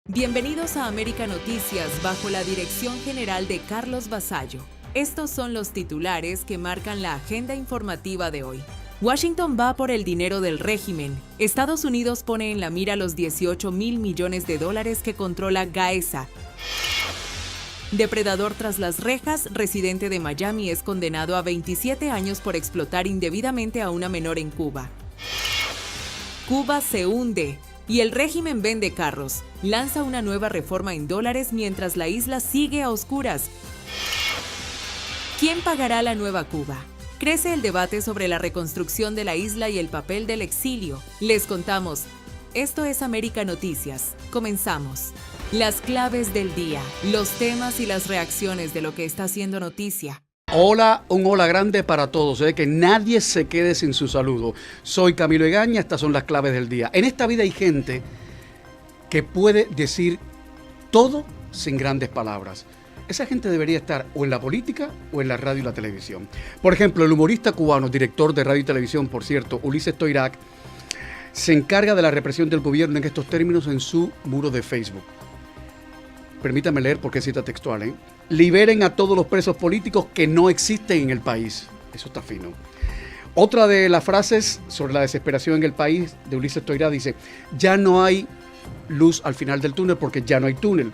Bienvenidos a América Noticias bajo la dirección general de Carlos Vasallo. Estos son los titulares que marcan la agenda informativa de hoy. Washington va por el dinero del régimen. Estados Unidos pone en la mira los 18,000 millones de dólares que controla Gaesa. Depredador tras las rejas, residente de Miami es condenado a 27 años por explotar indebidamente a una menor en Cuba. Cuba se hunde y el régimen vende carros. Lanza una nueva reforma en dólares mientras la isla sigue a oscuras. ¿Quién pagará la nueva Cuba? Crece el debate sobre la reconstrucción de la isla y el papel del exilio. Les contamos. Esto es América Noticias. Comenzamos. Las claves del día, los temas y las reacciones de lo que está haciendo noticia. Hola, un hola grande para todos, que nadie se quede sin su saludo. Soy Camilo Egaña, estas son las claves del día. En esta vida hay gente que puede decir todo sin grandes palabras. Esa gente debería estar o en la política o en la radio y la televisión. Por ejemplo, el humorista cubano, director de radio y televisión, por cierto, Ulises Toirac, se encarga de la represión del gobierno en estos términos en su muro de Facebook. Permítame leer porque es cita textual, Liberen a todos los presos políticos que no existen en el país. Eso está fino. Otra de las frases sobre la desesperación en el país de Ulises Toirac dice: ya no hay luz al final del túnel porque ya no hay túnel.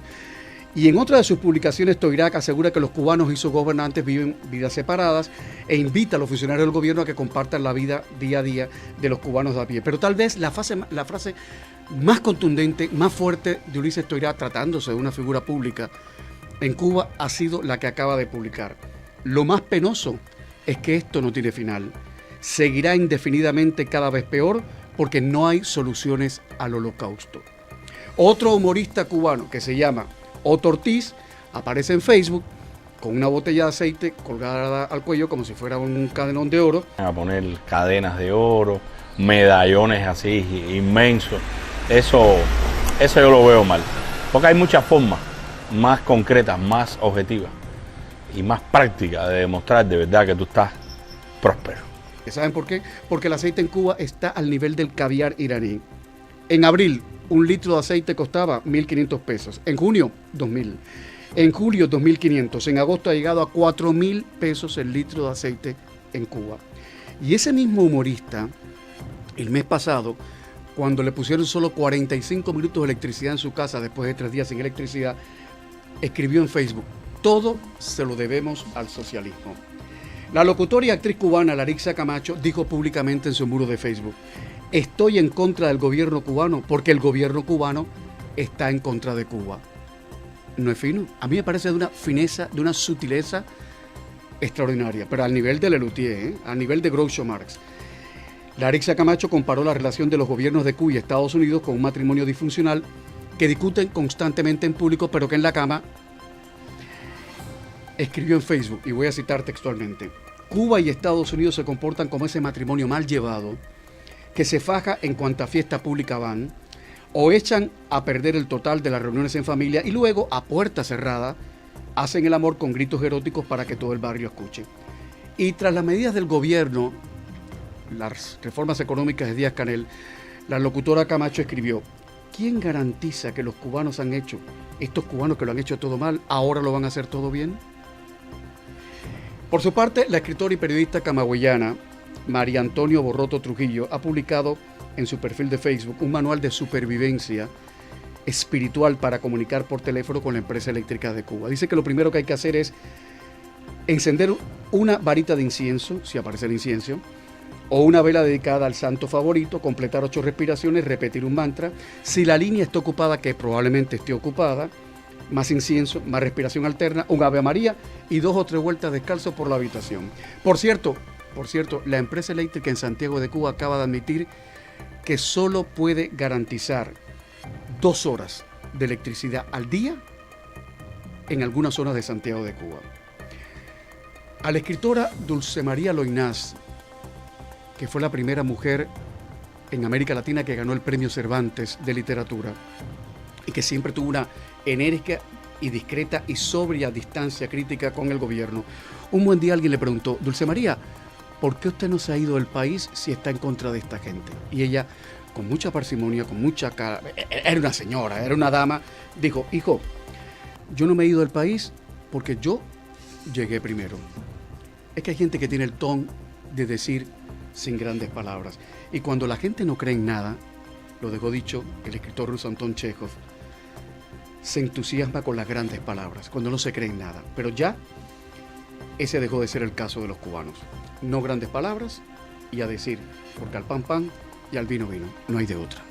Y en otra de sus publicaciones, Toirac asegura que los cubanos y sus gobernantes viven vidas separadas e invita a los funcionarios del gobierno a que compartan la vida día a día de los cubanos de a pie. Pero tal vez la frase más contundente, más fuerte de Ulises Toirac, tratándose de una figura pública en Cuba, ha sido la que acaba de publicar. Lo más penoso es que esto no tiene final. Seguirá indefinidamente cada vez peor porque no hay soluciones al holocausto. Otro humorista cubano que se llama Otto Ortiz aparece en Facebook con una botella de aceite colgada al cuello como si fuera un cadenón de oro. A poner cadenas de oro, medallones así inmensos. Eso yo lo veo mal. Porque hay muchas formas más concretas, más objetivas y más prácticas de demostrar de verdad que tú estás próspero. ¿Saben por qué? Porque el aceite en Cuba está al nivel del caviar iraní. En abril, un litro de aceite costaba 1.500 pesos. En junio, 2.000. En julio, 2.500. En agosto ha llegado a 4.000 pesos el litro de aceite en Cuba. Y ese mismo humorista, el mes pasado, cuando le pusieron solo 45 minutos de electricidad en su casa después de 3 días sin electricidad, escribió en Facebook: todo se lo debemos al socialismo. La locutora y actriz cubana Larissa Camacho dijo públicamente en su muro de Facebook: estoy en contra del gobierno cubano porque el gobierno cubano está en contra de Cuba. ¿No es fino? A mí me parece de una fineza, de una sutileza extraordinaria, pero al nivel de Lelutier, al nivel de Groucho Marx. Larissa Camacho comparó la relación de los gobiernos de Cuba y Estados Unidos con un matrimonio disfuncional que discuten constantemente en público, pero que en la cama. Escribió en Facebook, y voy a citar textualmente: Cuba y Estados Unidos se comportan como ese matrimonio mal llevado que se faja en cuanta fiesta pública van, o echan a perder el total de las reuniones en familia y luego, a puerta cerrada, hacen el amor con gritos eróticos para que todo el barrio escuche. Y tras las medidas del gobierno, las reformas económicas de Díaz-Canel, la locutora Camacho escribió: ¿quién garantiza que los cubanos han hecho, estos cubanos que lo han hecho todo mal, ahora lo van a hacer todo bien? Por su parte, la escritora y periodista camagüeyana María Antonio Borroto Trujillo ha publicado en su perfil de Facebook un manual de supervivencia espiritual para comunicar por teléfono con la empresa eléctrica de Cuba. Dice que lo primero que hay que hacer es encender una varita de incienso, si aparece el incienso, o una vela dedicada al santo favorito, completar 8 respiraciones, repetir un mantra. Si la línea está ocupada, que probablemente esté ocupada, más incienso, más respiración alterna, un Ave María y 2 o 3 vueltas descalzo por la habitación. Por cierto, la empresa eléctrica en Santiago de Cuba acaba de admitir que solo puede garantizar 2 horas de electricidad al día en algunas zonas de Santiago de Cuba. A la escritora Dulce María Loynaz, que fue la primera mujer en América Latina que ganó el Premio Cervantes de Literatura y que siempre tuvo una enérgica y discreta y sobria distancia crítica con el gobierno, un buen día alguien le preguntó: Dulce María, ¿por qué usted no se ha ido del país si está en contra de esta gente? Y ella, con mucha parsimonia, con mucha cara, era una señora, era una dama, Dijo, hijo, yo no me he ido del país porque yo llegué primero. Es que hay gente que tiene el ton de decir sin grandes palabras. Y cuando la gente no cree en nada, lo dejó dicho el escritor ruso Anton Chekhov, se entusiasma con las grandes palabras, cuando no se cree en nada. Pero ya ese dejó de ser el caso de los cubanos. No grandes palabras y a decir, porque al pan pan y al vino vino, no hay de otra.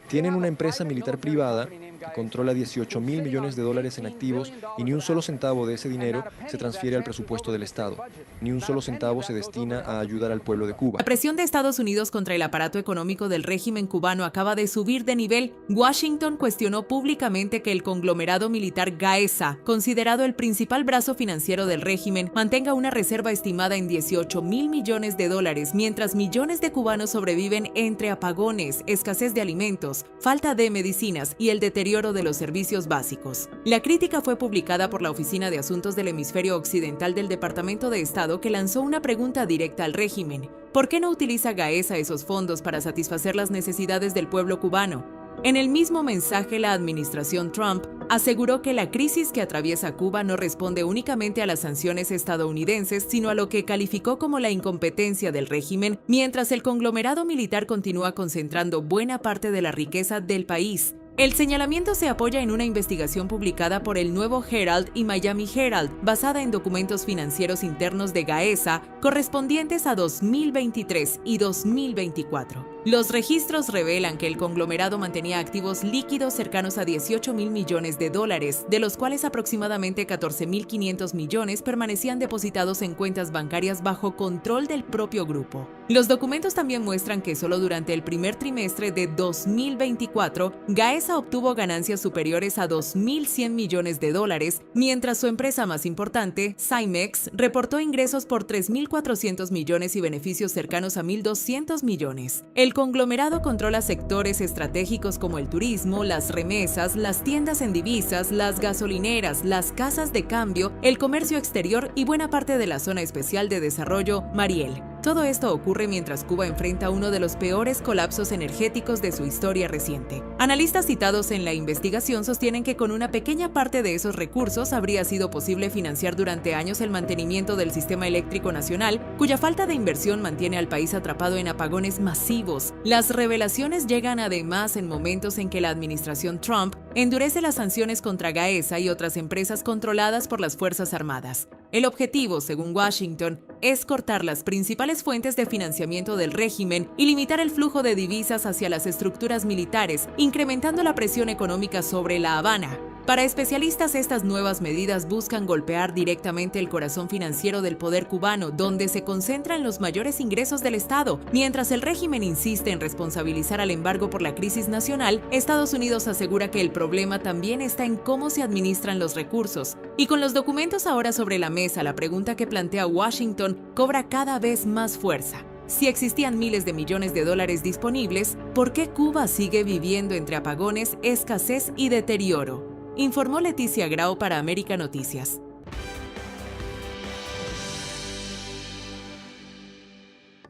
Tienen una empresa militar privada que controla 18 mil millones de dólares en activos y ni un solo centavo de ese dinero se transfiere al presupuesto del Estado. Ni un solo centavo se destina a ayudar al pueblo de Cuba. La presión de Estados Unidos contra el aparato económico del régimen cubano acaba de subir de nivel. Washington cuestionó públicamente que el conglomerado militar Gaesa, considerado el principal brazo financiero del régimen, mantenga una reserva estimada en 18 mil millones de dólares, mientras millones de cubanos sobreviven entre apagones, escasez de alimentos, falta de medicinas y el deterioro de los servicios básicos. La crítica fue publicada por la Oficina de Asuntos del Hemisferio Occidental del Departamento de Estado, que lanzó una pregunta directa al régimen. ¿Por qué no utiliza Gaesa esos fondos para satisfacer las necesidades del pueblo cubano? En el mismo mensaje, la administración Trump aseguró que la crisis que atraviesa Cuba no responde únicamente a las sanciones estadounidenses, sino a lo que calificó como la incompetencia del régimen, mientras el conglomerado militar continúa concentrando buena parte de la riqueza del país. El señalamiento se apoya en una investigación publicada por el Nuevo Herald y Miami Herald, basada en documentos financieros internos de Gaesa correspondientes a 2023 y 2024. Los registros revelan que el conglomerado mantenía activos líquidos cercanos a 18 mil millones de dólares, de los cuales aproximadamente 14.500 millones permanecían depositados en cuentas bancarias bajo control del propio grupo. Los documentos también muestran que solo durante el primer trimestre de 2024, Gaesa obtuvo ganancias superiores a 2.100 millones de dólares, mientras su empresa más importante, Cymex, reportó ingresos por 3.400 millones y beneficios cercanos a 1.200 millones. El conglomerado controla sectores estratégicos como el turismo, las remesas, las tiendas en divisas, las gasolineras, las casas de cambio, el comercio exterior y buena parte de la zona especial de desarrollo Mariel. Todo esto ocurre mientras Cuba enfrenta uno de los peores colapsos energéticos de su historia reciente. Analistas citados en la investigación sostienen que con una pequeña parte de esos recursos habría sido posible financiar durante años el mantenimiento del sistema eléctrico nacional, cuya falta de inversión mantiene al país atrapado en apagones masivos. Las revelaciones llegan además en momentos en que la administración Trump endurece las sanciones contra Gaesa y otras empresas controladas por las Fuerzas Armadas. El objetivo, según Washington, es cortar las principales fuentes de financiamiento del régimen y limitar el flujo de divisas hacia las estructuras militares, incrementando la presión económica sobre La Habana. Para especialistas, estas nuevas medidas buscan golpear directamente el corazón financiero del poder cubano, donde se concentran los mayores ingresos del Estado. Mientras el régimen insiste en responsabilizar al embargo por la crisis nacional, Estados Unidos asegura que el problema también está en cómo se administran los recursos. Y con los documentos ahora sobre la mesa, la pregunta que plantea Washington cobra cada vez más fuerza. Si existían miles de millones de dólares disponibles, ¿por qué Cuba sigue viviendo entre apagones, escasez y deterioro? Informó Leticia Grau para América Noticias.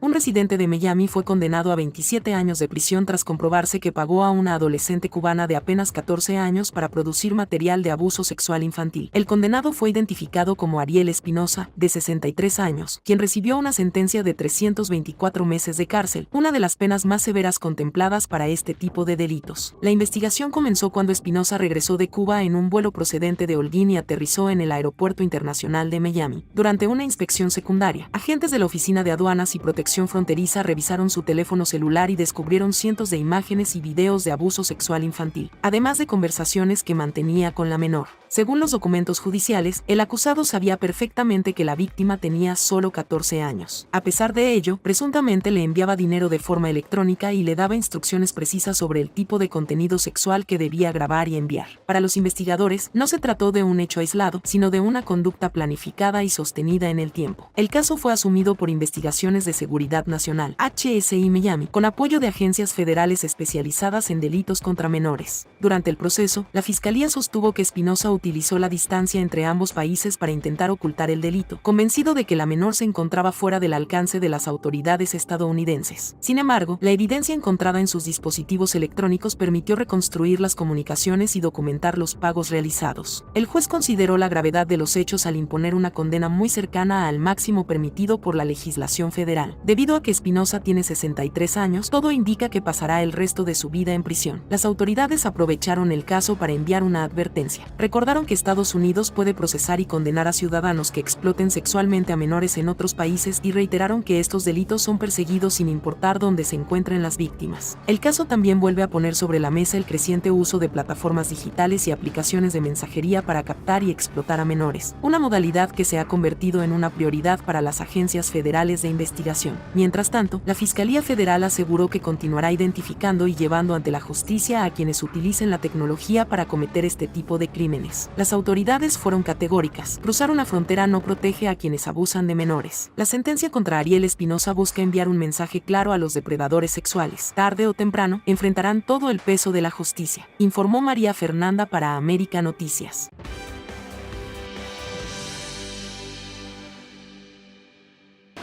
Un residente de Miami fue condenado a 27 años de prisión tras comprobarse que pagó a una adolescente cubana de apenas 14 años para producir material de abuso sexual infantil. El condenado fue identificado como Ariel Espinosa, de 63 años, quien recibió una sentencia de 324 meses de cárcel, una de las penas más severas contempladas para este tipo de delitos. La investigación comenzó cuando Espinosa regresó de Cuba en un vuelo procedente de Holguín y aterrizó en el Aeropuerto Internacional de Miami. Durante una inspección secundaria, agentes de la Oficina de Aduanas y Protección Fronteriza revisaron su teléfono celular y descubrieron cientos de imágenes y videos de abuso sexual infantil, además de conversaciones que mantenía con la menor. Según los documentos judiciales, el acusado sabía perfectamente que la víctima tenía solo 14 años. A pesar de ello, presuntamente le enviaba dinero de forma electrónica y le daba instrucciones precisas sobre el tipo de contenido sexual que debía grabar y enviar. Para los investigadores, no se trató de un hecho aislado, sino de una conducta planificada y sostenida en el tiempo. El caso fue asumido por Investigaciones de Seguridad Nacional, HSI Miami, con apoyo de agencias federales especializadas en delitos contra menores. Durante el proceso, la Fiscalía sostuvo que Espinosa utilizó la distancia entre ambos países para intentar ocultar el delito, convencido de que la menor se encontraba fuera del alcance de las autoridades estadounidenses. Sin embargo, la evidencia encontrada en sus dispositivos electrónicos permitió reconstruir las comunicaciones y documentar los pagos realizados. El juez consideró la gravedad de los hechos al imponer una condena muy cercana al máximo permitido por la legislación federal. Debido a que Espinosa tiene 63 años, todo indica que pasará el resto de su vida en prisión. Las autoridades aprovecharon el caso para enviar una advertencia. Recordaron que Estados Unidos puede procesar y condenar a ciudadanos que exploten sexualmente a menores en otros países y reiteraron que estos delitos son perseguidos sin importar dónde se encuentren las víctimas. El caso también vuelve a poner sobre la mesa el creciente uso de plataformas digitales y aplicaciones de mensajería para captar y explotar a menores, una modalidad que se ha convertido en una prioridad para las agencias federales de investigación. Mientras tanto, la Fiscalía Federal aseguró que continuará identificando y llevando ante la justicia a quienes utilicen la tecnología para cometer este tipo de crímenes. Las autoridades fueron categóricas. Cruzar una frontera no protege a quienes abusan de menores. La sentencia contra Ariel Espinosa busca enviar un mensaje claro a los depredadores sexuales. Tarde o temprano, enfrentarán todo el peso de la justicia, informó María Fernanda para América Noticias.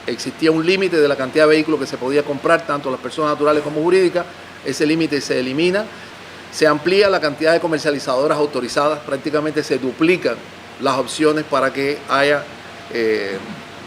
Existía un límite de la cantidad de vehículos que se podía comprar, tanto las personas naturales como jurídicas. Ese límite se elimina, se amplía la cantidad de comercializadoras autorizadas, prácticamente se duplican las opciones para que haya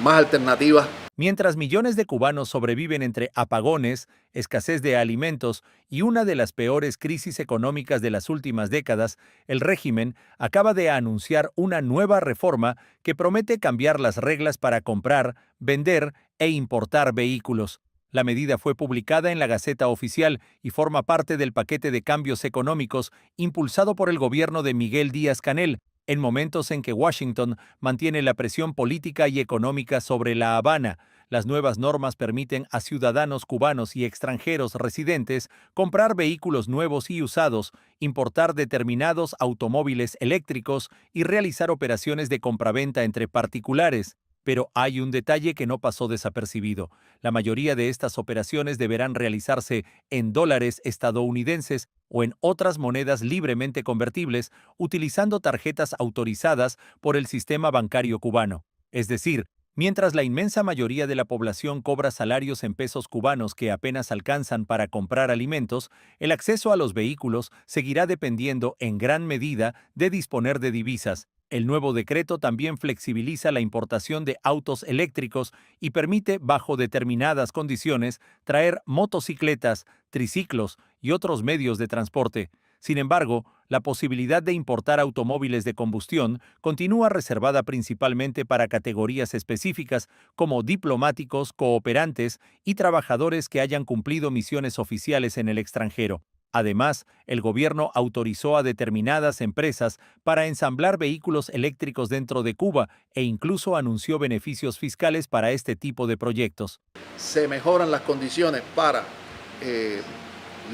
más alternativas. Mientras millones de cubanos sobreviven entre apagones, escasez de alimentos y una de las peores crisis económicas de las últimas décadas, el régimen acaba de anunciar una nueva reforma que promete cambiar las reglas para comprar, vender e importar vehículos. La medida fue publicada en la Gaceta Oficial y forma parte del paquete de cambios económicos impulsado por el gobierno de Miguel Díaz-Canel, en momentos en que Washington mantiene la presión política y económica sobre La Habana. Las nuevas normas permiten a ciudadanos cubanos y extranjeros residentes comprar vehículos nuevos y usados, importar determinados automóviles eléctricos y realizar operaciones de compraventa entre particulares. Pero hay un detalle que no pasó desapercibido. La mayoría de estas operaciones deberán realizarse en dólares estadounidenses o en otras monedas libremente convertibles, utilizando tarjetas autorizadas por el sistema bancario cubano. Es decir, mientras la inmensa mayoría de la población cobra salarios en pesos cubanos que apenas alcanzan para comprar alimentos, el acceso a los vehículos seguirá dependiendo en gran medida de disponer de divisas. El nuevo decreto también flexibiliza la importación de autos eléctricos y permite, bajo determinadas condiciones, traer motocicletas, triciclos y otros medios de transporte. Sin embargo, la posibilidad de importar automóviles de combustión continúa reservada principalmente para categorías específicas como diplomáticos, cooperantes y trabajadores que hayan cumplido misiones oficiales en el extranjero. Además, el gobierno autorizó a determinadas empresas para ensamblar vehículos eléctricos dentro de Cuba e incluso anunció beneficios fiscales para este tipo de proyectos. Se mejoran las condiciones para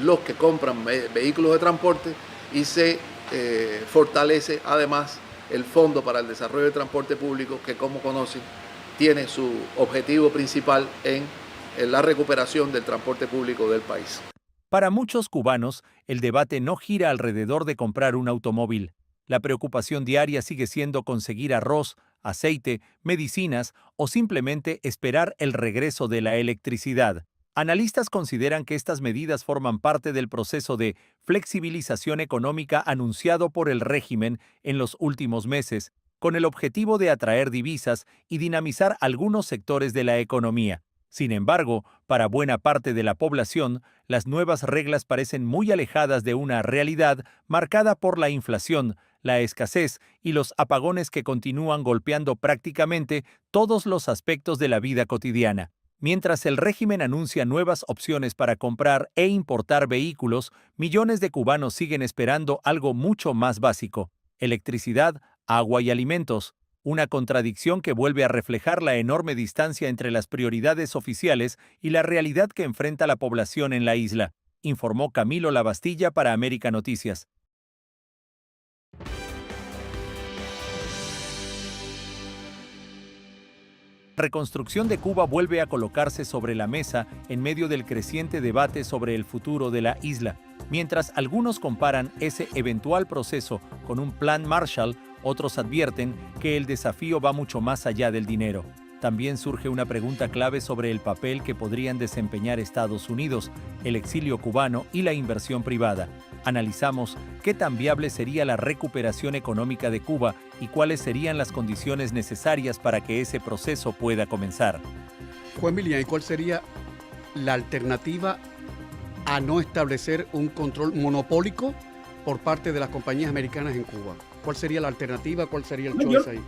los que compran vehículos de transporte y se fortalece además el Fondo para el Desarrollo del Transporte Público, que como conocen tiene su objetivo principal en la recuperación del transporte público del país. Para muchos cubanos, el debate no gira alrededor de comprar un automóvil. La preocupación diaria sigue siendo conseguir arroz, aceite, medicinas o simplemente esperar el regreso de la electricidad. Analistas consideran que estas medidas forman parte del proceso de flexibilización económica anunciado por el régimen en los últimos meses, con el objetivo de atraer divisas y dinamizar algunos sectores de la economía. Sin embargo, para buena parte de la población, las nuevas reglas parecen muy alejadas de una realidad marcada por la inflación, la escasez y los apagones que continúan golpeando prácticamente todos los aspectos de la vida cotidiana. Mientras el régimen anuncia nuevas opciones para comprar e importar vehículos, millones de cubanos siguen esperando algo mucho más básico: electricidad, agua y alimentos. Una contradicción que vuelve a reflejar la enorme distancia entre las prioridades oficiales y la realidad que enfrenta la población en la isla, informó Camilo Lavastilla para América Noticias. La reconstrucción de Cuba vuelve a colocarse sobre la mesa en medio del creciente debate sobre el futuro de la isla. Mientras algunos comparan ese eventual proceso con un plan Marshall, otros advierten que el desafío va mucho más allá del dinero. También surge una pregunta clave sobre el papel que podrían desempeñar Estados Unidos, el exilio cubano y la inversión privada. Analizamos qué tan viable sería la recuperación económica de Cuba y cuáles serían las condiciones necesarias para que ese proceso pueda comenzar. Juan Milian, ¿y cuál sería la alternativa a no establecer un control monopólico por parte de las compañías americanas en Cuba? ¿Cuál sería la alternativa? ¿Cuál sería el choice ahí?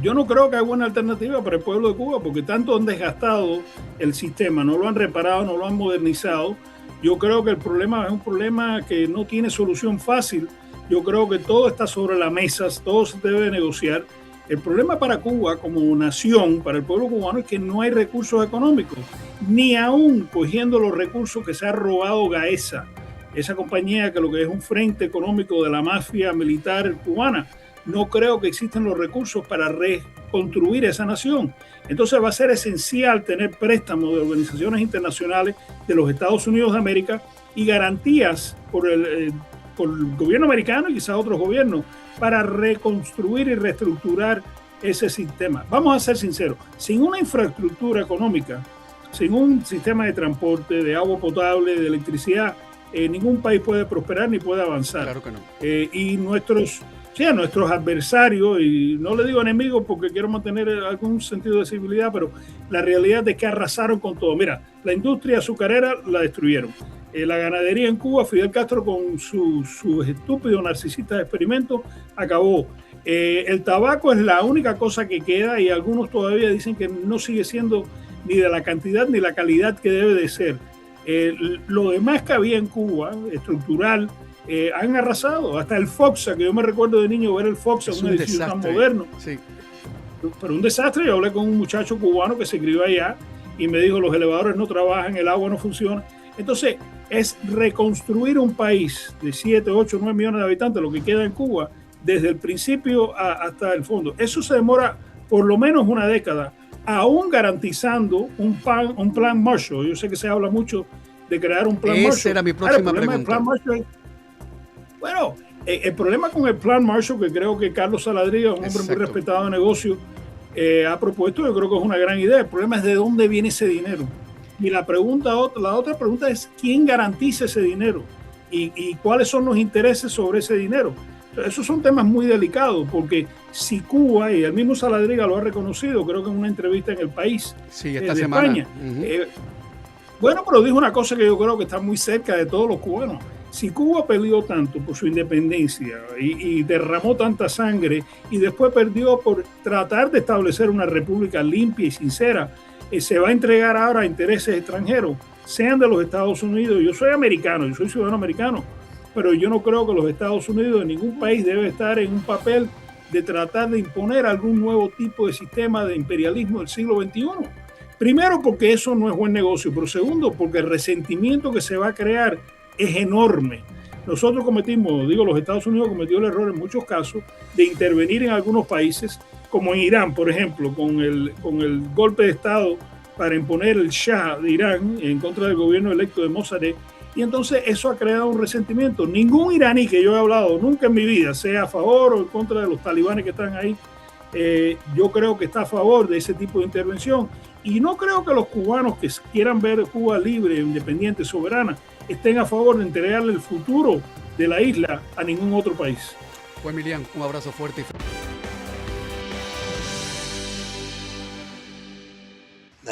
Yo no creo que haya buena alternativa para el pueblo de Cuba, porque tanto han desgastado el sistema, no lo han reparado, no lo han modernizado. Yo creo que el problema es un problema que no tiene solución fácil. Yo creo que todo está sobre la mesa, todo se debe negociar. El problema para Cuba como nación, para el pueblo cubano, es que no hay recursos económicos, ni aún cogiendo los recursos que se ha robado Gaesa, esa compañía que lo que es un frente económico de la mafia militar cubana. No creo que existan los recursos para reconstruir esa nación. Entonces va a ser esencial tener préstamos de organizaciones internacionales de los Estados Unidos de América y garantías por el gobierno americano y quizás otros gobiernos para reconstruir y reestructurar ese sistema. Vamos a ser sinceros, sin una infraestructura económica, sin un sistema de transporte, de agua potable, de electricidad, ningún país puede prosperar ni puede avanzar. Claro que no. Y nuestros adversarios, y no le digo enemigos porque quiero mantener algún sentido de civilidad, pero la realidad es que arrasaron con todo. Mira, la industria azucarera la destruyeron. La ganadería en Cuba, Fidel Castro con sus estúpidos narcisistas experimentos acabó. El tabaco es la única cosa que queda y algunos todavía dicen que no sigue siendo ni de la cantidad ni la calidad que debe de ser. Lo demás que había en Cuba, estructural, han arrasado. Hasta el Foxa, que yo me recuerdo de niño ver el Foxa, un edificio tan moderno. Sí. Pero un desastre. Yo hablé con un muchacho cubano que se crió allá y me dijo, los elevadores no trabajan, el agua no funciona. Entonces, es reconstruir un país de 7, 8, 9 millones de habitantes, lo que queda en Cuba, desde el principio hasta el fondo. Eso se demora por lo menos una década, aún garantizando un plan Marshall. Yo sé que se habla mucho de crear un plan Marshall. Esa era mi próxima pregunta. Bueno, el problema con el plan Marshall, que creo que Carlos Saladriga, un hombre muy respetado de negocio, ha propuesto, yo creo que es una gran idea. El problema es de dónde viene ese dinero. Y la otra pregunta es quién garantiza ese dinero y cuáles son los intereses sobre ese dinero. Esos son temas muy delicados, porque si Cuba, y el mismo Saladriga lo ha reconocido, creo que en una entrevista en El País, esta de semana. España, bueno, pero dijo una cosa que yo creo que está muy cerca de todos los cubanos. Si Cuba peleó tanto por su independencia y derramó tanta sangre y después perdió por tratar de establecer una república limpia y sincera, se va a entregar ahora a intereses extranjeros, sean de los Estados Unidos. Yo soy americano, yo soy ciudadano americano, pero yo no creo que los Estados Unidos, en ningún país, debe estar en un papel de tratar de imponer algún nuevo tipo de sistema de imperialismo del siglo XXI. Primero, porque eso no es buen negocio, pero segundo, porque el resentimiento que se va a crear es enorme. Nosotros los Estados Unidos cometió el error en muchos casos de intervenir en algunos países, como en Irán, por ejemplo, con el golpe de Estado para imponer el Shah de Irán en contra del gobierno electo de Mossadegh. Y entonces eso ha creado un resentimiento. Ningún iraní que yo he hablado nunca en mi vida, sea a favor o en contra de los talibanes que están ahí, yo creo que está a favor de ese tipo de intervención. Y no creo que los cubanos que quieran ver Cuba libre, independiente, soberana, estén a favor de entregarle el futuro de la isla a ningún otro país. Juan Milian, un abrazo fuerte.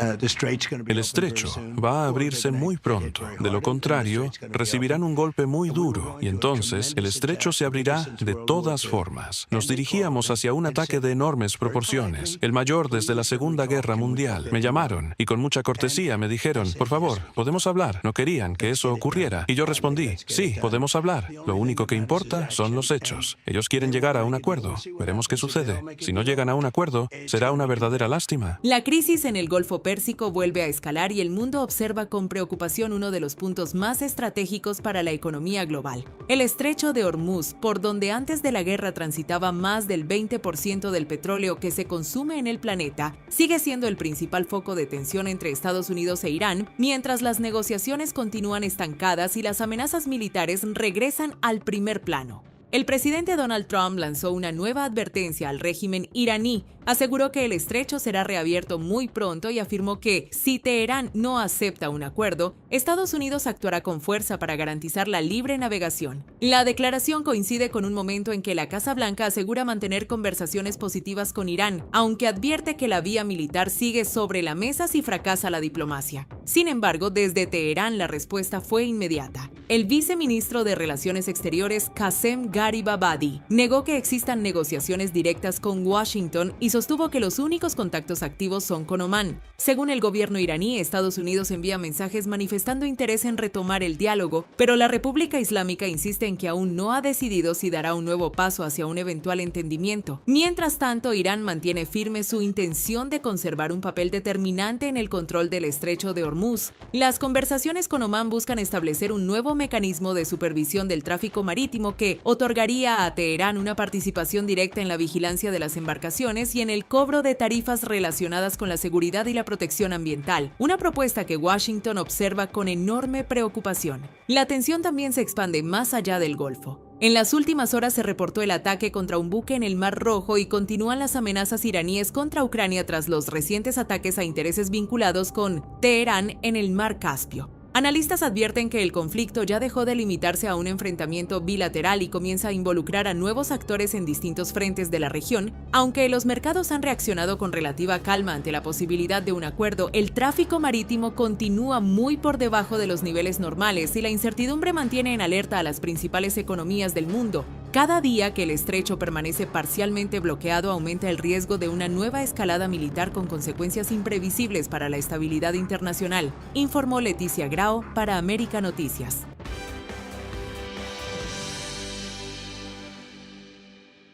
El estrecho va a abrirse muy pronto. De lo contrario, recibirán un golpe muy duro y entonces el estrecho se abrirá de todas formas. Nos dirigíamos hacia un ataque de enormes proporciones, el mayor desde la Segunda Guerra Mundial. Me llamaron y con mucha cortesía me dijeron, por favor, ¿podemos hablar? No querían que eso ocurriera. Y yo respondí, sí, podemos hablar. Lo único que importa son los hechos. Ellos quieren llegar a un acuerdo. Veremos qué sucede. Si no llegan a un acuerdo, será una verdadera lástima. La crisis en el Golfo Pérsico vuelve a escalar y el mundo observa con preocupación uno de los puntos más estratégicos para la economía global, el estrecho de Hormuz, por donde antes de la guerra transitaba más del 20% del petróleo que se consume en el planeta, sigue siendo el principal foco de tensión entre Estados Unidos e Irán, mientras las negociaciones continúan estancadas y las amenazas militares regresan al primer plano. El presidente Donald Trump lanzó una nueva advertencia al régimen iraní, aseguró que el estrecho será reabierto muy pronto y afirmó que, si Teherán no acepta un acuerdo, Estados Unidos actuará con fuerza para garantizar la libre navegación. La declaración coincide con un momento en que la Casa Blanca asegura mantener conversaciones positivas con Irán, aunque advierte que la vía militar sigue sobre la mesa si fracasa la diplomacia. Sin embargo, desde Teherán la respuesta fue inmediata. El viceministro de Relaciones Exteriores, Qasem Gharibabadi, negó que existan negociaciones directas con Washington y sostuvo que los únicos contactos activos son con Omán. Según el gobierno iraní, Estados Unidos envía mensajes manifestando interés en retomar el diálogo, pero la República Islámica insiste en que aún no ha decidido si dará un nuevo paso hacia un eventual entendimiento. Mientras tanto, Irán mantiene firme su intención de conservar un papel determinante en el control del estrecho de Hormuz. Las conversaciones con Omán buscan establecer un nuevo mecanismo de supervisión del tráfico marítimo que otorgaría a Teherán una participación directa en la vigilancia de las embarcaciones y en el cobro de tarifas relacionadas con la seguridad y la protección ambiental, una propuesta que Washington observa con enorme preocupación. La tensión también se expande más allá del Golfo. En las últimas horas se reportó el ataque contra un buque en el Mar Rojo y continúan las amenazas iraníes contra Ucrania tras los recientes ataques a intereses vinculados con Teherán en el Mar Caspio. Analistas advierten que el conflicto ya dejó de limitarse a un enfrentamiento bilateral y comienza a involucrar a nuevos actores en distintos frentes de la región. Aunque los mercados han reaccionado con relativa calma ante la posibilidad de un acuerdo, el tráfico marítimo continúa muy por debajo de los niveles normales y la incertidumbre mantiene en alerta a las principales economías del mundo. Cada día que el estrecho permanece parcialmente bloqueado aumenta el riesgo de una nueva escalada militar con consecuencias imprevisibles para la estabilidad internacional, informó Leticia Grau para América Noticias.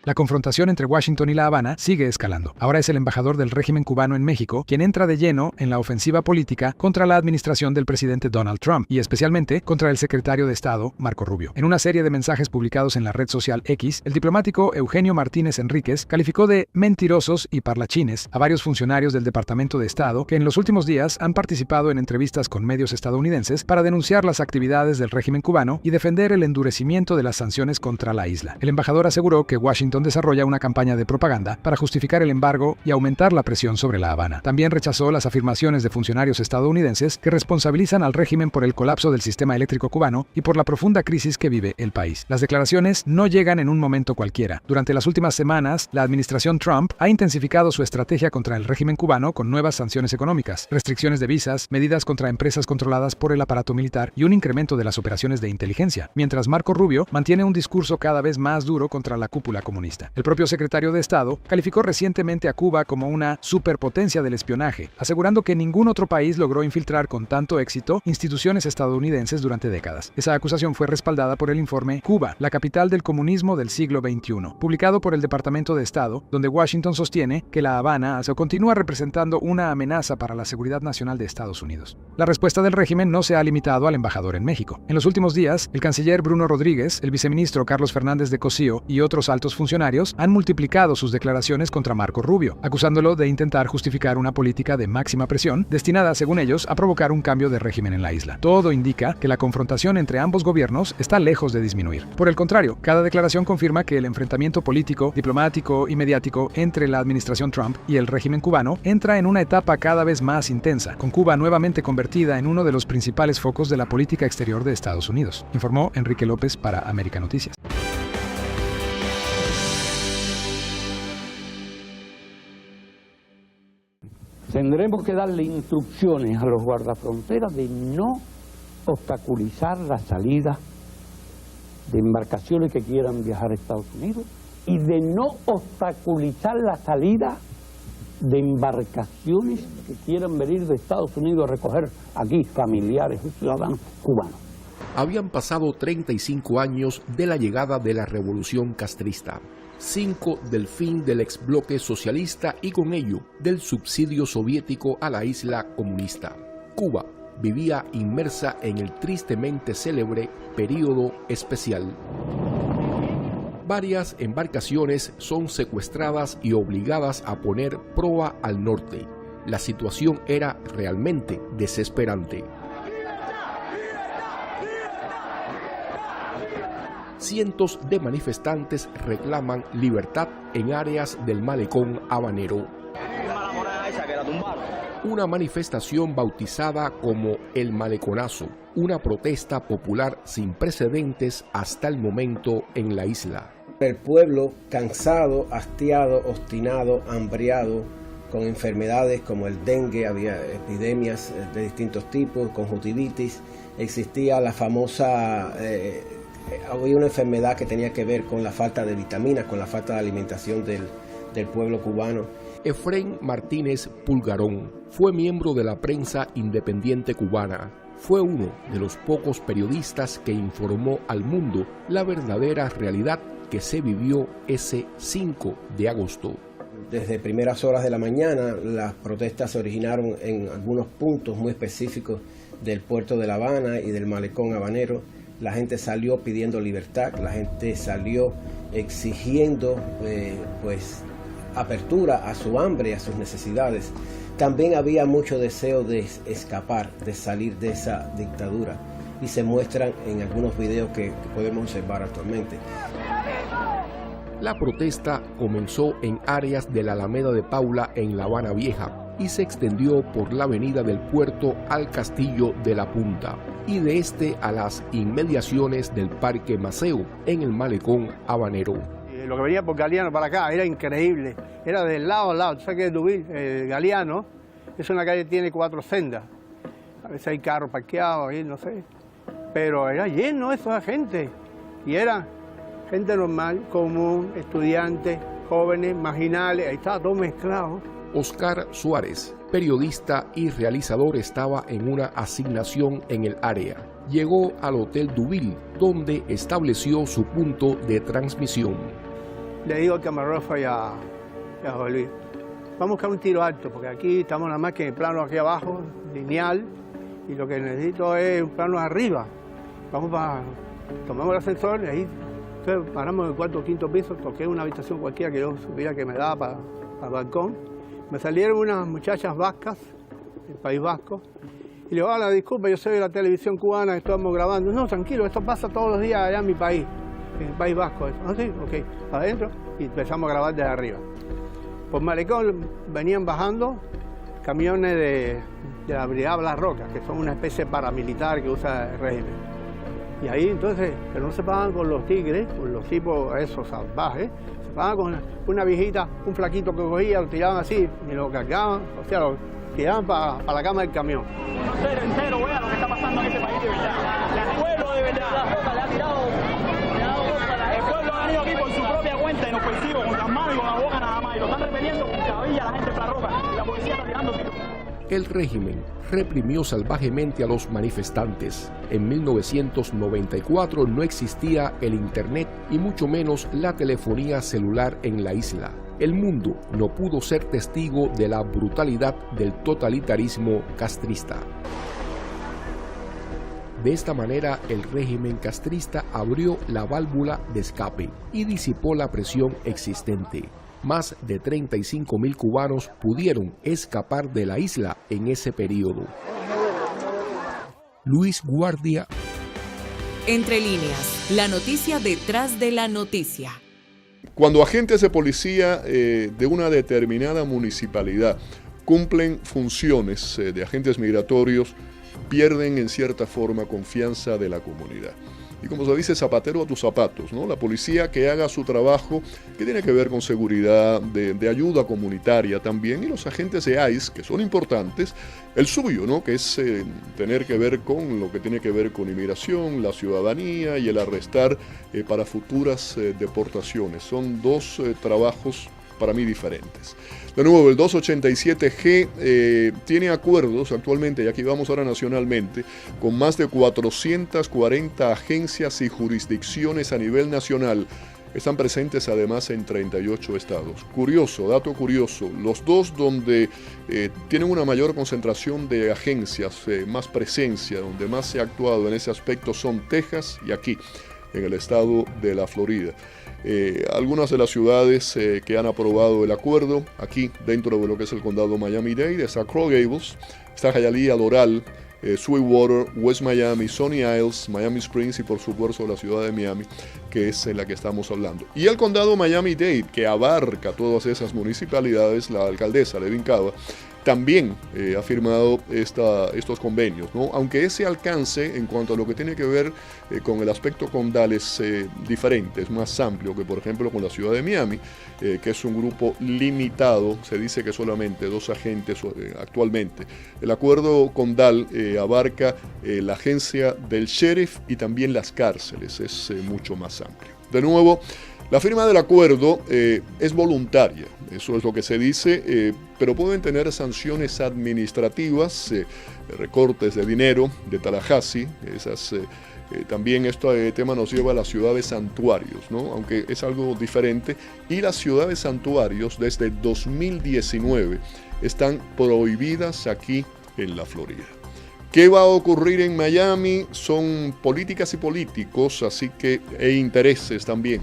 La confrontación entre Washington y La Habana sigue escalando. Ahora es el embajador del régimen cubano en México quien entra de lleno en la ofensiva política contra la administración del presidente Donald Trump y especialmente contra el secretario de Estado, Marco Rubio. En una serie de mensajes publicados en la red social X, el diplomático Eugenio Martínez Enríquez calificó de mentirosos y parlachines a varios funcionarios del Departamento de Estado que en los últimos días han participado en entrevistas con medios estadounidenses para denunciar las actividades del régimen cubano y defender el endurecimiento de las sanciones contra la isla. El embajador aseguró que Washington desarrolla una campaña de propaganda para justificar el embargo y aumentar la presión sobre La Habana. También rechazó las afirmaciones de funcionarios estadounidenses que responsabilizan al régimen por el colapso del sistema eléctrico cubano y por la profunda crisis que vive el país. Las declaraciones no llegan en un momento cualquiera. Durante las últimas semanas, la administración Trump ha intensificado su estrategia contra el régimen cubano con nuevas sanciones económicas, restricciones de visas, medidas contra empresas controladas por el aparato militar y un incremento de las operaciones de inteligencia, mientras Marco Rubio mantiene un discurso cada vez más duro contra la cúpula comunista. El propio secretario de Estado calificó recientemente a Cuba como una superpotencia del espionaje, asegurando que ningún otro país logró infiltrar con tanto éxito instituciones estadounidenses durante décadas. Esa acusación fue respaldada por el informe Cuba, la capital del comunismo del siglo XXI, publicado por el Departamento de Estado, donde Washington sostiene que La Habana continúa representando una amenaza para la seguridad nacional de Estados Unidos. La respuesta del régimen no se ha limitado al embajador en México. En los últimos días, el canciller Bruno Rodríguez, el viceministro Carlos Fernández de Cosío y otros altos funcionarios han multiplicado sus declaraciones contra Marco Rubio, acusándolo de intentar justificar una política de máxima presión destinada, según ellos, a provocar un cambio de régimen en la isla. Todo indica que la confrontación entre ambos gobiernos está lejos de disminuir. Por el contrario, cada declaración confirma que el enfrentamiento político, diplomático y mediático entre la administración Trump y el régimen cubano entra en una etapa cada vez más intensa, con Cuba nuevamente convertida en uno de los principales focos de la política exterior de Estados Unidos, informó Enrique López para América Noticias. Tendremos que darle instrucciones a los guardafronteras de no obstaculizar la salida de embarcaciones que quieran viajar a Estados Unidos y de no obstaculizar la salida de embarcaciones que quieran venir de Estados Unidos a recoger aquí familiares y ciudadanos cubanos. Habían pasado 35 años de la llegada de la revolución castrista. 5 del fin del exbloque socialista y con ello del subsidio soviético a la isla comunista. Cuba vivía inmersa en el tristemente célebre período especial. Varias embarcaciones son secuestradas y obligadas a poner proa al norte. La situación era realmente desesperante. Cientos de manifestantes reclaman libertad en áreas del malecón habanero. Una manifestación bautizada como el Maleconazo, una protesta popular sin precedentes hasta el momento en la isla. El pueblo cansado, hastiado, obstinado, hambriado, con enfermedades como el dengue, había epidemias de distintos tipos, conjuntivitis, existía la famosa... había una enfermedad que tenía que ver con la falta de vitaminas, con la falta de alimentación del pueblo cubano. Efrén Martínez Pulgarón fue miembro de la prensa independiente cubana. Fue uno de los pocos periodistas que informó al mundo la verdadera realidad que se vivió ese 5 de agosto. Desde primeras horas de la mañana, las protestas se originaron en algunos puntos muy específicos del puerto de La Habana y del malecón habanero. La gente salió pidiendo libertad, la gente salió exigiendo apertura a su hambre, a sus necesidades. También había mucho deseo de escapar, de salir de esa dictadura, y se muestran en algunos videos que podemos observar actualmente. La protesta comenzó en áreas de la Alameda de Paula en La Habana Vieja y se extendió por la avenida del Puerto al Castillo de la Punta y de este a las inmediaciones del Parque Maceo en el malecón habanero. Lo que venía por Galeano para acá era increíble, era de lado a lado. Tú sabes que Deauville, Galeano, es una calle que tiene 4 sendas. A veces hay carros parqueados ahí, no sé. Pero era lleno eso de gente. Y era gente normal, común, estudiantes, jóvenes, marginales, ahí estaba todo mezclado. Oscar Suárez, periodista y realizador, estaba en una asignación en el área. Llegó al Hotel Deauville, donde estableció su punto de transmisión. Le digo al camarógrafo y a José Luis, vamos a buscar un tiro alto, porque aquí estamos nada más que en el plano aquí abajo, lineal, y lo que necesito es un plano arriba. Tomamos el ascensor y ahí paramos en el 4º o 5º piso, toqué una habitación cualquiera que yo supiera que me daba para el balcón. Me salieron unas muchachas vascas, del País Vasco, y le digo, hola, disculpa, yo soy de la televisión cubana, estamos grabando. No, tranquilo, esto pasa todos los días allá en mi país, en el País Vasco. Ah, sí, ok, para adentro, y empezamos a grabar desde arriba. Por malecón venían bajando camiones de la Brigada Las Rocas, que son una especie de paramilitar que usa el régimen. Y ahí entonces, pero no se pagan con los tigres, con los tipos esos salvajes, se pagan con una viejita, un flaquito que cogía, lo tiraban así, y lo cargaban, o sea, lo tiraban para la cama del camión. Entero, vea lo que está pasando en este país de verdad. El pueblo de verdad, le ha tirado el pueblo ha venido aquí por su propia cuenta, inofensivo, con las manos y con la boca nada más, y lo están repeliendo con cabilla la gente de la ropa, y la policía está tirando tiros. El régimen reprimió salvajemente a los manifestantes. En 1994 no existía el internet y mucho menos la telefonía celular en la isla. El mundo no pudo ser testigo de la brutalidad del totalitarismo castrista. De esta manera, el régimen castrista abrió la válvula de escape y disipó la presión existente. Más de 35.000 cubanos pudieron escapar de la isla en ese periodo. Luis Guardia. Entre líneas, la noticia detrás de la noticia. Cuando agentes de policía de una determinada municipalidad cumplen funciones de agentes migratorios, pierden en cierta forma confianza de la comunidad. Y como se dice, zapatero a tus zapatos, ¿no? La policía que haga su trabajo, que tiene que ver con seguridad, de ayuda comunitaria también, y los agentes de ICE, que son importantes, el suyo, ¿no? Que es tener que ver con lo que tiene que ver con inmigración, la ciudadanía y el arrestar para futuras deportaciones. Son dos trabajos para mí diferentes. De nuevo, el 287G tiene acuerdos actualmente, y aquí vamos ahora nacionalmente, con más de 440 agencias y jurisdicciones a nivel nacional están presentes además en 38 estados. Curioso, dato curioso, los dos donde tienen una mayor concentración de agencias, más presencia, donde más se ha actuado en ese aspecto son Texas y aquí, en el estado de la Florida. Algunas de las ciudades que han aprobado el acuerdo, aquí dentro de lo que es el condado Miami-Dade, está Coral Gables, está Hialeah, Doral, Sweetwater, West Miami, Sunny Isles, Miami Springs y por supuesto la ciudad de Miami, que es en la que estamos hablando. Y el condado Miami-Dade, que abarca todas esas municipalidades, la alcaldesa Levin Cava, también ha firmado estos convenios, ¿no? Aunque ese alcance en cuanto a lo que tiene que ver con el aspecto condal es diferente, es más amplio que por ejemplo con la ciudad de Miami, que es un grupo limitado, se dice que solamente 2 agentes actualmente. El acuerdo condal abarca la agencia del sheriff y también las cárceles, es mucho más amplio. De nuevo, la firma del acuerdo es voluntaria, eso es lo que se dice, pero pueden tener sanciones administrativas, recortes de dinero de Tallahassee, también este tema nos lleva a las ciudades santuarios, ¿no? Aunque es algo diferente, y las ciudades santuarios desde 2019 están prohibidas aquí en la Florida. ¿Qué va a ocurrir en Miami? Son políticas y políticos, así que intereses también.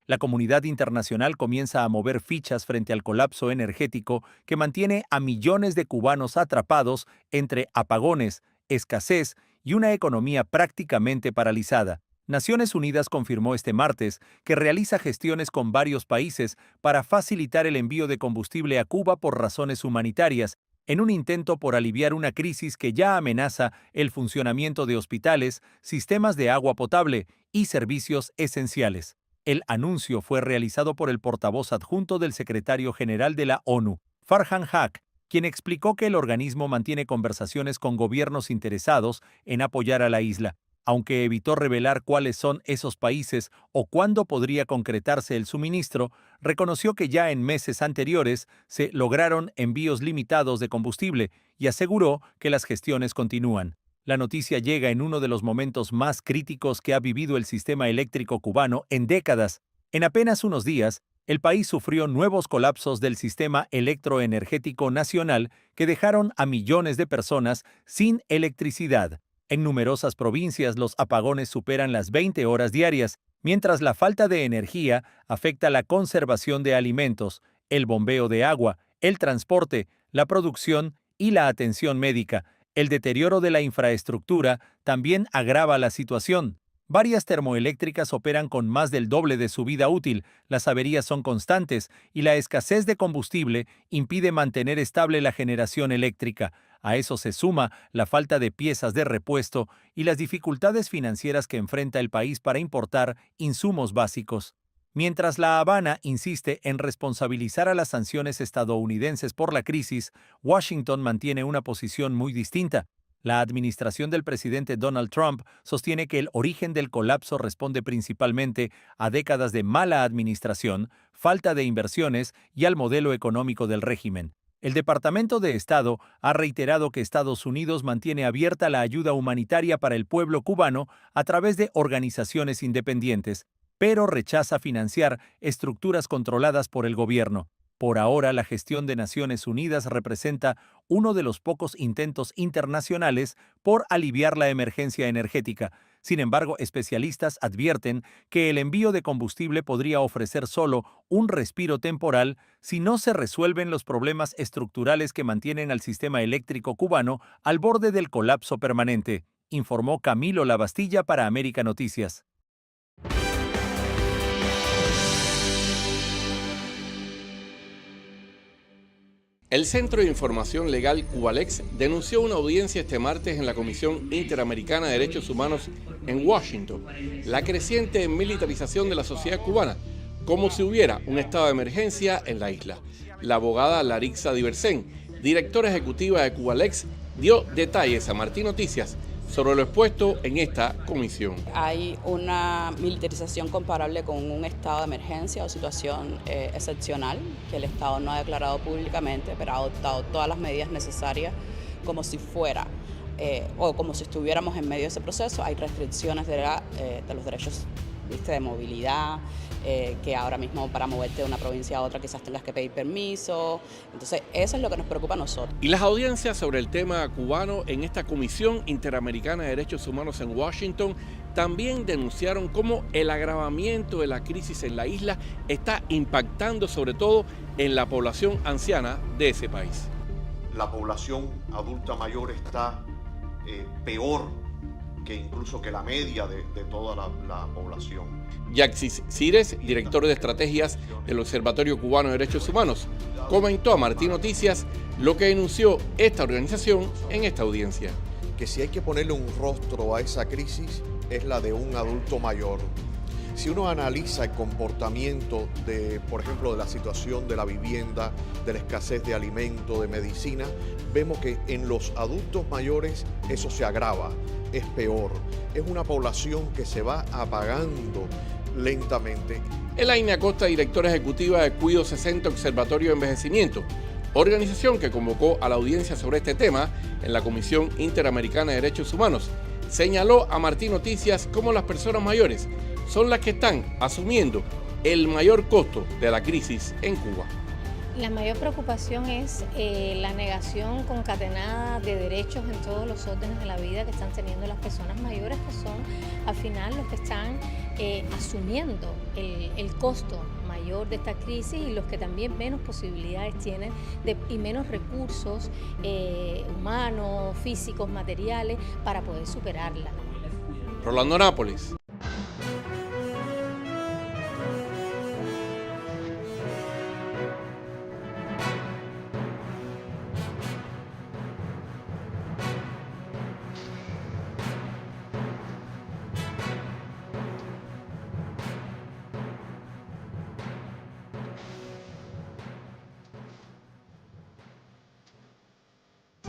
La comunidad internacional comienza a mover fichas frente al colapso energético que mantiene a millones de cubanos atrapados entre apagones, escasez y una economía prácticamente paralizada. Naciones Unidas confirmó este martes que realiza gestiones con varios países para facilitar el envío de combustible a Cuba por razones humanitarias, en un intento por aliviar una crisis que ya amenaza el funcionamiento de hospitales, sistemas de agua potable y servicios esenciales. El anuncio fue realizado por el portavoz adjunto del secretario general de la ONU, Farhan Haq, quien explicó que el organismo mantiene conversaciones con gobiernos interesados en apoyar a la isla, aunque evitó revelar cuáles son esos países o cuándo podría concretarse el suministro. Reconoció que ya en meses anteriores se lograron envíos limitados de combustible y aseguró que las gestiones continúan. La noticia llega en uno de los momentos más críticos que ha vivido el sistema eléctrico cubano en décadas. En apenas unos días, el país sufrió nuevos colapsos del sistema electroenergético nacional que dejaron a millones de personas sin electricidad. En numerosas provincias los apagones superan las 20 horas diarias, mientras la falta de energía afecta la conservación de alimentos, el bombeo de agua, el transporte, la producción y la atención médica. El deterioro de la infraestructura también agrava la situación. Varias termoeléctricas operan con más del doble de su vida útil, las averías son constantes y la escasez de combustible impide mantener estable la generación eléctrica. A eso se suma la falta de piezas de repuesto y las dificultades financieras que enfrenta el país para importar insumos básicos. Mientras La Habana insiste en responsabilizar a las sanciones estadounidenses por la crisis, Washington mantiene una posición muy distinta. La administración del presidente Donald Trump sostiene que el origen del colapso responde principalmente a décadas de mala administración, falta de inversiones y al modelo económico del régimen. El Departamento de Estado ha reiterado que Estados Unidos mantiene abierta la ayuda humanitaria para el pueblo cubano a través de organizaciones independientes, pero rechaza financiar estructuras controladas por el gobierno. Por ahora, la gestión de Naciones Unidas representa uno de los pocos intentos internacionales por aliviar la emergencia energética. Sin embargo, especialistas advierten que el envío de combustible podría ofrecer solo un respiro temporal si no se resuelven los problemas estructurales que mantienen al sistema eléctrico cubano al borde del colapso permanente, informó Camilo Lavastilla para América Noticias. El Centro de Información Legal Cubalex denunció una audiencia este martes en la Comisión Interamericana de Derechos Humanos en Washington la creciente militarización de la sociedad cubana, como si hubiera un estado de emergencia en la isla. La abogada Larixa Diversen, directora ejecutiva de Cubalex, dio detalles a Martín Noticias sobre lo expuesto en esta comisión. Hay una militarización comparable con un estado de emergencia o situación excepcional que el Estado no ha declarado públicamente, pero ha adoptado todas las medidas necesarias como si fuera o como si estuviéramos en medio de ese proceso. Hay restricciones de los derechos, ¿viste?, de movilidad, que ahora mismo para moverte de una provincia a otra quizás tengas que pedir permiso. Entonces eso es lo que nos preocupa a nosotros. Y las audiencias sobre el tema cubano en esta Comisión Interamericana de Derechos Humanos en Washington también denunciaron cómo el agravamiento de la crisis en la isla está impactando sobre todo en la población anciana de ese país. La población adulta mayor está peor que incluso que la media de toda la población. Yaxis Cires, director de estrategias del Observatorio Cubano de Derechos Humanos, comentó a Martín Noticias lo que denunció esta organización en esta audiencia. Que si hay que ponerle un rostro a esa crisis es la de un adulto mayor. Si uno analiza el comportamiento de, por ejemplo, de la situación de la vivienda, de la escasez de alimentos, de medicina, vemos que en los adultos mayores eso se agrava, es peor. Es una población que se va apagando lentamente. Elaine Acosta, directora ejecutiva de Cuido 60 Observatorio de Envejecimiento, organización que convocó a la audiencia sobre este tema en la Comisión Interamericana de Derechos Humanos, señaló a Martín Noticias cómo las personas mayores son las que están asumiendo el mayor costo de la crisis en Cuba. La mayor preocupación es la negación concatenada de derechos en todos los órdenes de la vida que están teniendo las personas mayores, que son al final los que están asumiendo el costo mayor de esta crisis y los que también menos posibilidades tienen y menos recursos humanos, físicos, materiales para poder superarla. Rolando Nápoles,